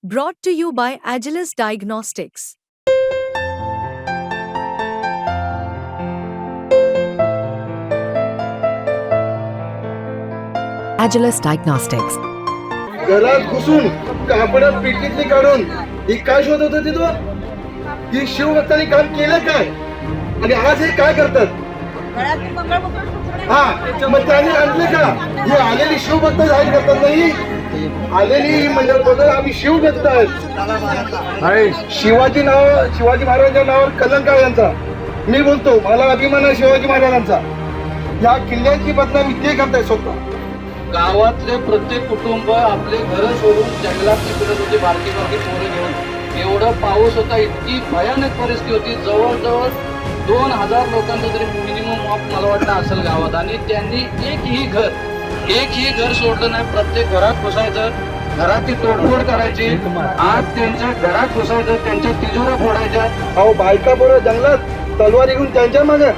Brought to you by Agilus Diagnostics. Agilus Diagnostics. घरात घुसून कापड पिटीतली काढून ही काय शोधत होती तू? ही शिवभक्तांनी काम केलं काय आणि आज हे काय करतात? हा मग त्यांनी आणले का? ही आलेली शिवभक्त जाहीर करतात नाही आलेली ही मंडळ बघा आम्ही शिवभक्त आहेत. शिवाजी महाराजांच्या नावावर कलंक आहे यांचा. मी बोलतो मला अभिमान आहे शिवाजी महाराजांचा. या किल्ल्याची बदनामी ते करताय स्वतः. गावातले प्रत्येक कुटुंब आपले घर सोडून जंगलात फिरत होते बारकी पोरं घेऊन. एवढं पाऊस होता, इतकी भयानक परिस्थिती होती. जवळजवळ 2000 लोकांचं तरी मिनिमम ऑफ मला वाटतं असेल गावात. आणि त्यांनी एकही घर सोडलं नाही. प्रत्येक घरात घुसायचं, घराची तोडफोड करायची. आज त्यांच्या घरात घुसायचं, त्यांच्या तिजोऱ्या फोडायच्या. अहो बायका बरोबर जंगलात तलवारी घेऊन त्यांच्या मागे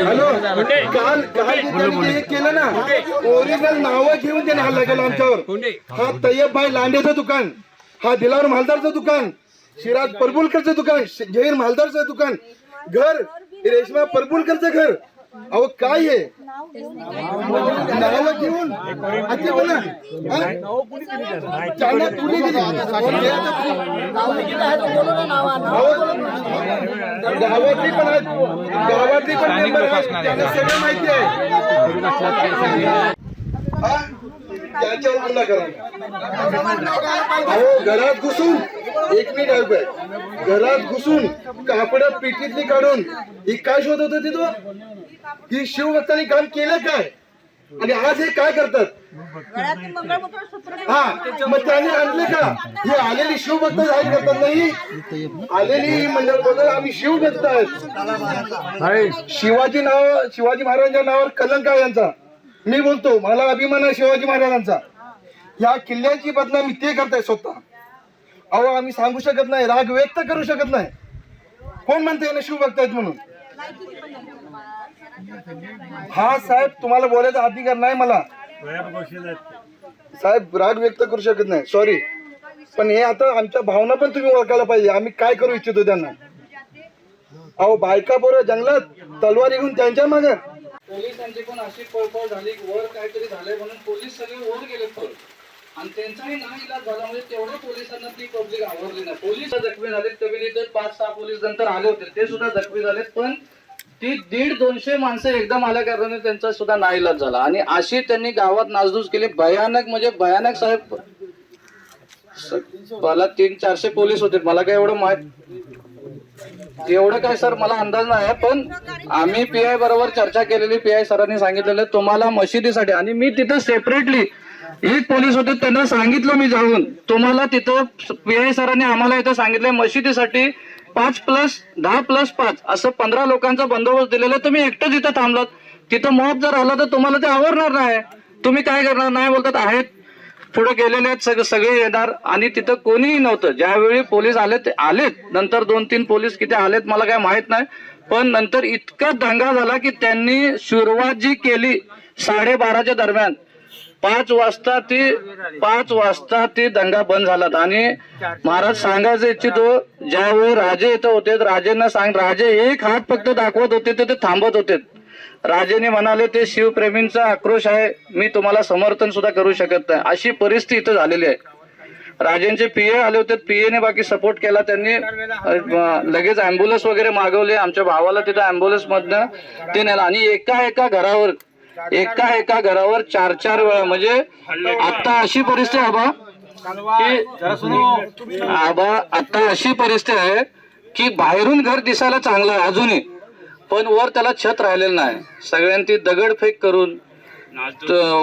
हॅलो काल त्यांनी केलं ना. ओरिजिनल नावं घेऊन त्याने हल्ला केला आमच्यावर. हा तय्यब भाई लांडेचं दुकान, हा दिलावर मालदारचं दुकान, शिराज परबुलकरचं दुकान, जहीर मालदारचं दुकान, घर रेशमा परबुलकरचं घर. अहो काय हे नाव घेऊन आता बोला गावातली पण आहेत, गावातली पण मेंबर आहेत, त्यांना सगळं माहिती आहे. त्याच्यावर गुन्हा करा. अहो घरात घुसून एक मिनिट आहे, घरात घुसून कापड पिटीतली काढून ही काय शोधत होती तू? ही शिवभक्तांनी काम केलं काय आणि आज हे काय करतात? हा मग त्यांनी आणले का? ही आलेली शिवभक्त जाहीर करतात नाही आलेली ही मंडळ बघा आम्ही शिवभक्त आहेत. शिवाजी महाराजांच्या नावावर कलंक आहे यांचा. मी बोलतो मला अभिमान आहे शिवाजी महाराजांचा. या किल्ल्याची बदनामी ते करताय स्वतः. अहो आम्ही सांगू शकत नाही, राग व्यक्त करू शकत नाही. कोण म्हणते ना शिवभक्त आहेत म्हणून? हा साहेब तुम्हाला बोलायचा अधिकार नाही मला. साहेब राग व्यक्त करू शकत नाही, सॉरी. पण हे आता आमच्या भावना पण तुम्ही ओळखायला पाहिजे. आम्ही काय करू इच्छितो त्यांना. अहो बायका बरोबर जंगलात तलवारी घेऊन त्यांच्या मागे. पोलिसांची पण अशी पळपळ झाली, वर काहीतरी झालंय म्हणून पोलीस सगळे वर गेले पळ. आणि त्यांचाही नाईलाज झाला. म्हणजे तेवढ्या पोलिसांना ती पब्लिक आवडली नाही. पोलीस जखमी झालेत, कमी 5-6 पोलीस नंतर आले होते, ते सुद्धा जखमी झालेत. पण ती 150-200 माणसं एकदम आल्या कारणाने त्यांचा सुद्धा नाईलाज झाला. आणि अशी त्यांनी गावात नासधूस केली. भयानक म्हणजे भयानक. साहेब मला 300-400 पोलीस होते. मला काय एवढं एवढं काय सर मला अंदाज नाही. पण आम्ही पीआय बरोबर चर्चा केलेली. पीआय सरांनी सांगितलेलं तुम्हाला मशिदीसाठी, आणि मी तिथं सेपरेटली एक पोलीस होते त्यांना सांगितलं मी जाऊन, तुम्हाला तिथं पीआय सरांनी आम्हाला इथं सांगितलंय मशिदीसाठी 5+10+5 असं 15 लोकांचा बंदोबस्त दिलेला. तुम्ही एकटंच इथं थांबलात. तिथं मॉब जर आला तर तुम्हाला ते आवरणार नाही. तुम्ही काय करणार? नाही बोलतात आहेत पुढे गेलेले आहेत सगळे येणार. आणि तिथं कोणीही नव्हतं. ज्यावेळी पोलीस आलेत नंतर 2-3 पोलीस किती आलेत मला काय माहित नाही. पण नंतर इतका दंगा झाला की त्यांनी सुरुवात जी केली 12:30च्या दरम्यान 5 वाजता ती दंगा बंद झाला. आणि महाराज सांगायचं इच्छितो, ज्यावेळी राजे इथं होते राजेंना राजे एक हात फक्त दाखवत होते ते थांबत होते. राजेने म्हणाले ते शिवप्रेमींचा आक्रोश आहे, मी तुम्हाला समर्थन सुद्धा करू शकत नाही. अशी परिस्थिती इथं झालेली आहे. राजेंचे पीए आले होते, पीएने बाकी सपोर्ट केला. त्यांनी लगेच अँब्युलन्स वगैरे मागवले. आमच्या भावाला तिथं अँब्युलन्स मधनं ते नेलं. आणि एका घरावर 4-4 वेळा. म्हणजे आता अशी परिस्थिती आता अशी परिस्थिती आहे की बाहेरून घर दिसायला चांगलं आहे अजूनही, पण वर त्याला छत राहिलेलं नाही. सगळ्यांनी दगडफेक करून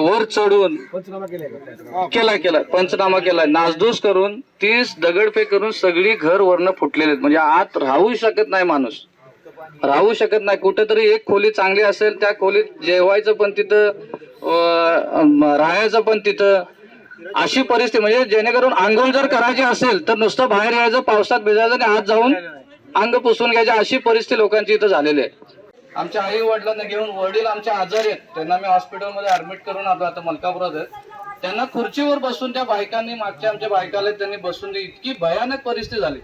वर चढून पंचनामा केला, नासधूस करून 30 दगडफेक करून सगळी घर वरनं फुटलेले. म्हणजे आत राहू शकत नाही माणूस, राहू शकत नाही. कुठेतरी एक खोली चांगली असेल त्या खोलीत जेवायचं पण तिथं, राहायचं पण तिथं. अशी परिस्थिती म्हणजे जेणेकरून आंघोळ जर करायची असेल तर नुसतं बाहेर यायचं, पावसात भिजायचं आणि आत जाऊन अंग पुसून घ्यायची अशी परिस्थिती लोकांची इथं झालेली आहे. आमच्या आई वडिलांना घेऊन, वडील आमचे आजारी आहेत, त्यांना मी हॉस्पिटलमध्ये ऍडमिट करून आलो आता मलकापुरात आहे. त्यांना खुर्चीवर बसून त्या बायकांनी, मागच्या आमच्या बायकाला त्यांनी बसून दिली. इतकी भयानक परिस्थिती झाली.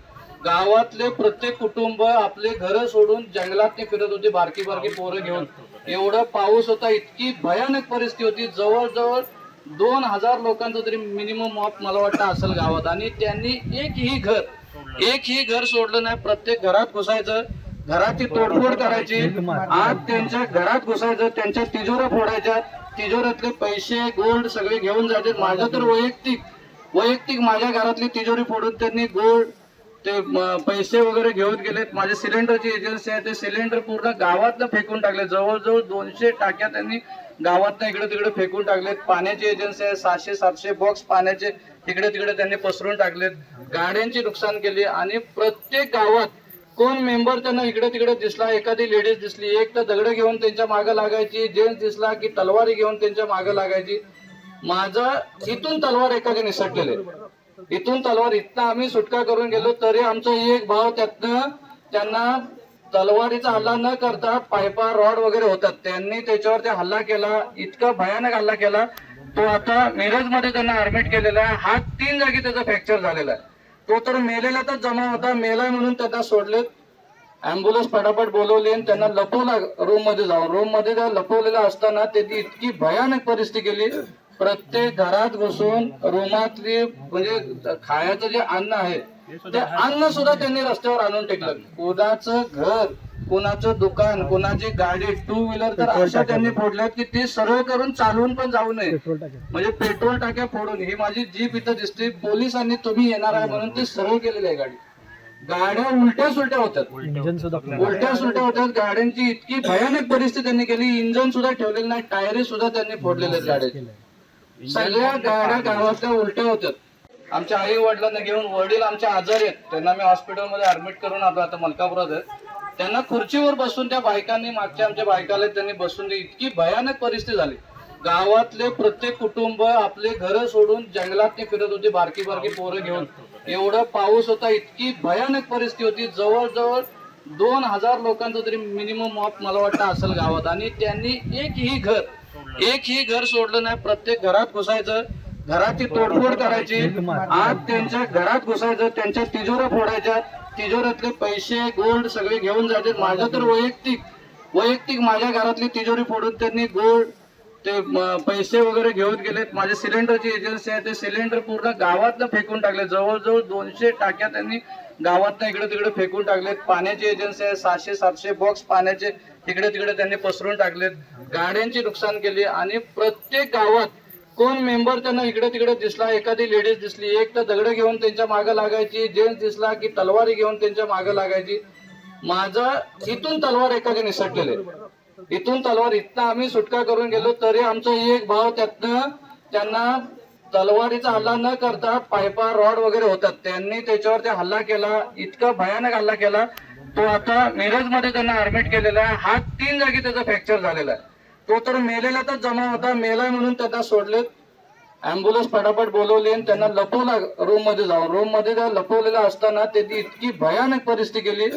गावातले प्रत्येक कुटुंब आपले घर सोडून जंगलात ते फिरत होते, बारकी बारकी पोरं घेऊन. एवढा पाऊस होता, इतकी भयानक परिस्थिती होती. जवळजवळ 2000 लोकांचं तरी मिनिमम मॉप मला वाटतं असेल गावात. आणि त्यांनी एकही घर सोडलं नाही. प्रत्येक घरात घुसायचं, घराची तोडफोड करायची, आज त्यांच्या घरात घुसायचं, त्यांच्या तिजोऱ्या फोडायच्या, तिजोऱ्यातले पैसे गोल्ड सगळे घेऊन जायचे. माझं तर वैयक्तिक माझ्या घरातली तिजोरी फोडून त्यांनी गोल्ड ते पैसे वगैरे घेऊन गेलेत. माझ्या सिलेंडरची एजन्सी आहे, ते सिलेंडर पूर्ण गावातनं फेकून टाकले. जवळजवळ 200 टाक्या त्यांनी गावातनं इकडे तिकडे फेकून टाकलेत. पाण्याची एजन्सी आहे, 600-700 बॉक्स पाण्याचे इकडे तिकडे त्यांनी पसरून टाकलेत. गाड्यांची नुकसान केली. आणि प्रत्येक गावात कोण मेंबर त्यांना इकडे तिकडे दिसला, एखादी लेडीज दिसली, एक तर दगड घेऊन त्यांच्या मागे लागायची, जेंट्स दिसला की तलवारी घेऊन त्यांच्या मागे लागायची. माझा इथून तलवार एखादी निसटलेले, इथून तलवार, इथनं आम्ही सुटका करून गेलो तरी आमचा एक भाव त्यातनं त्यांना तलवारीचा हल्ला न करता पायपा रॉड वगैरे होतात, त्यांनी त्याच्यावर ते हल्ला केला. इतका भयानक हल्ला केला. तो आता मिरजमध्ये त्यांना ऍडमिट केलेला आहे. हात 3 जागी त्याचा फ्रॅक्चर झालेला आहे. तो तर मेलेला तर जमा होता, मेला म्हणून त्यांना सोडलेत. अँब्युलन्स फटाफट बोलवली आणि त्यांना लपवला रूम मध्ये जाऊन. रूम मध्ये लपवलेला असताना त्यांनी इतकी भयानक परिस्थिती केली. प्रत्येक घरात घुसून रूमातली म्हणजे खायचं जे अन्न आहे ते अन्न सुद्धा त्यांनी रस्त्यावर आणून टेकलं. कोणाचं घर, कोणाचं दुकान, कोणाची गाडी, 2 व्हीलर तर अशा त्यांनी फोडल्यात की ते सरळ करून चालवून पण जाऊ नये, म्हणजे पेट्रोल टाक्या फोडून. ही माझी जीप इथं दिसते, पोलिसांनी तुम्ही येणार आहे म्हणून ते सरळ केलेली आहे गाडी. गाड्या उलट्या सुलट्या होतात, गाड्यांची इतकी भयानक परिस्थिती त्यांनी केली. इंजन सुद्धा ठेवलेलं नाही, टायरी सुद्धा त्यांनी फोडलेले आहेत गाड्याचे. सगळ्या गाड्या गावातल्या उलट्या होत्यात. आमच्या आई वडिलांना घेऊन, वडील आमचे आजारी आहेत, त्यांना मी हॉस्पिटलमध्ये ऍडमिट करून आलो आता मलकापुरात आहे. त्यांना खुर्चीवर बसून त्या बायकांनी, मागच्या आमच्या बायकाला त्यांनी बसून दिली. इतकी भयानक परिस्थिती झाली. गावातले प्रत्येक कुटुंब आपले घर सोडून जंगलात ते फिरत होते, बारकी बारकी पोरं घेऊन. एवढा पाऊस होता, इतकी भयानक परिस्थिती होती. जवळजवळ 2000 लोकांचं तरी मिनिमम मॉप मला वाटतं असेल गावात. आणि त्यांनी एकही घर सोडलं नाही. प्रत्येक घरात घुसायचं, घराची तोडफोड करायची, आज त्यांच्या घरात घुसायचं, त्यांच्या तिजोऱ्या फोडायच्या, तिजोऱ्यातले पैसे गोल्ड सगळे घेऊन जायचे. माझं तर वैयक्तिक माझ्या घरातली तिजोरी फोडून त्यांनी गोल्ड ते पैसे वगैरे घेऊन गेलेत. माझ्या सिलेंडरची एजन्सी आहे, ते सिलेंडर पूर्ण गावातनं फेकून टाकले. जवळजवळ 200 टाक्या त्यांनी गावातनं इकडे तिकडे फेकून टाकलेत. पाण्याची एजन्सी आहे, 600-700 बॉक्स पाण्याचे इकडे तिकडे त्यांनी पसरून टाकलेत. गाड्यांची नुकसान केली. आणि प्रत्येक गावात कोण मेंबर त्यांना इकडे तिकडे दिसला, एखादी लेडीज दिसली, एक तर दगड घेऊन त्यांच्या मागे लागायची, जेंट्स दिसला की तलवारी घेऊन त्यांच्या मागे लागायची. माझा इथून तलवार एखादी निसटलेले, इथून तलवार, इथनं आम्ही सुटका करून गेलो तरी आमचा एक भाव त्यातनं त्यांना तलवारीचा हल्ला न करता पायपा रॉड वगैरे होतात, त्यांनी त्याच्यावर ते हल्ला केला. इतका भयानक हल्ला केला. तो आता मिरजमध्ये त्यांना ऍडमिट केलेला आहे. हात 3 जागी त्याचा फ्रॅक्चर झालेला आहे. तो तर मेलेला तर जमा होता, मेला म्हणून त्यांना सोडलेत. अँब्युलन्स फटाफट बोलवली आणि त्यांना लपवला रूम मध्ये जाऊन. रूम मध्ये लपवलेला असताना त्यांनी इतकी भयानक परिस्थिती केली.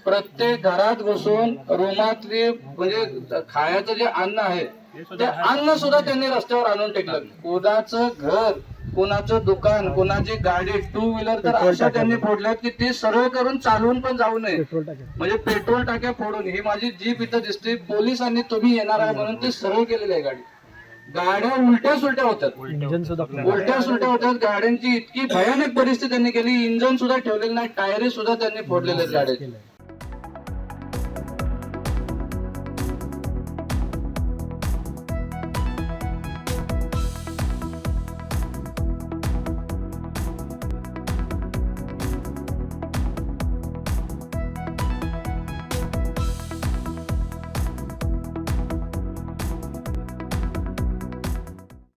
प्रत्येक घरात घुसून रूमातली म्हणजे खायचं जे अन्न आहे ते अन्न सुद्धा त्यांनी रस्त्यावर आणून टेकलं. कोणाचं घर, कोणाचं दुकान, कोणाची गाडी, 2 व्हीलर तर अशा त्यांनी फोडल्यात की ते सरळ करून चालवून पण जाऊ नये, म्हणजे पेट्रोल टाक्या फोडून. ही माझी जीप इथं दिसते, पोलिसांनी तुम्ही येणार आहे म्हणून ते सरळ केलेली आहे गाडी. गाड्या उलट्या सुलट्या होतात, गाड्यांची इतकी भयानक परिस्थिती त्यांनी केली. इंजन सुद्धा ठेवलेलं नाही, टायरी सुद्धा त्यांनी फोडलेले आहेत गाड्याचे.